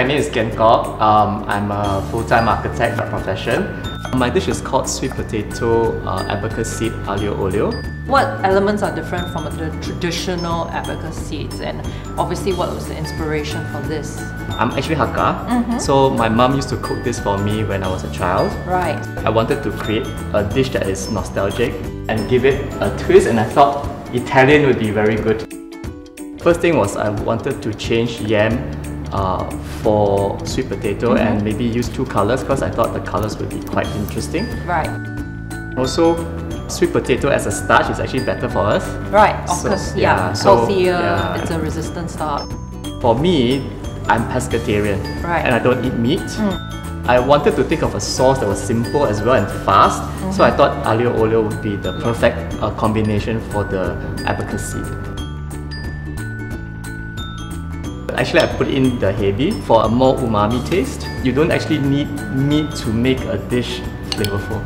My name is Kean Kok. I'm a full-time architect by profession. My dish is called sweet potato abacus seed aglio olio. What elements are different from the traditional abacus seeds, and obviously what was the inspiration for this? I'm actually Hakka, so my mom used to cook this for me when I was a child. Right. I wanted to create a dish that is nostalgic and give it a twist, and I thought Italian would be very good. First thing was I wanted to change yam for sweet potato and maybe use two colors because I thought the colors would be quite interesting. Right. Also, sweet potato as a starch is actually better for us. Right, of course, healthier, yeah. it's a resistant starch. For me, I'm pescatarian and I don't eat meat. I wanted to think of a sauce that was simple as well and fast, so I thought aglio olio would be the perfect combination for the abacus seed. Actually, I put in the hebi for a more umami taste. You don't actually need meat to make a dish flavorful.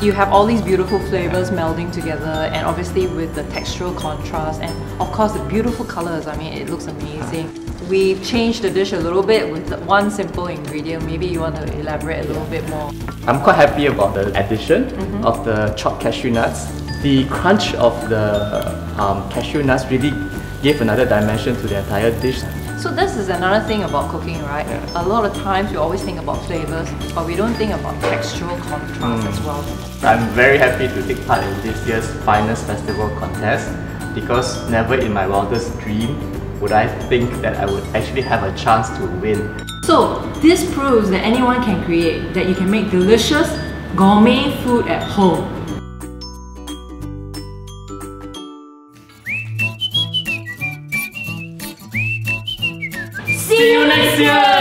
You have all these beautiful flavors melding together, and obviously with the textural contrast and of course the beautiful colors. I mean, it looks amazing. We've changed the dish a little bit with one simple ingredient. Maybe you want to elaborate a little bit more. I'm quite happy about the addition of the chopped cashew nuts. The crunch of the cashew nuts really gave another dimension to the entire dish. So this is another thing about cooking, right? Yeah. A lot of times we always think about flavors, but we don't think about textural contrast as well. I'm very happy to take part in this year's Finest Festival contest because never in my wildest dream would I think that I would actually have a chance to win. So this proves that anyone can create, that you can make delicious gourmet food at home. See you next year!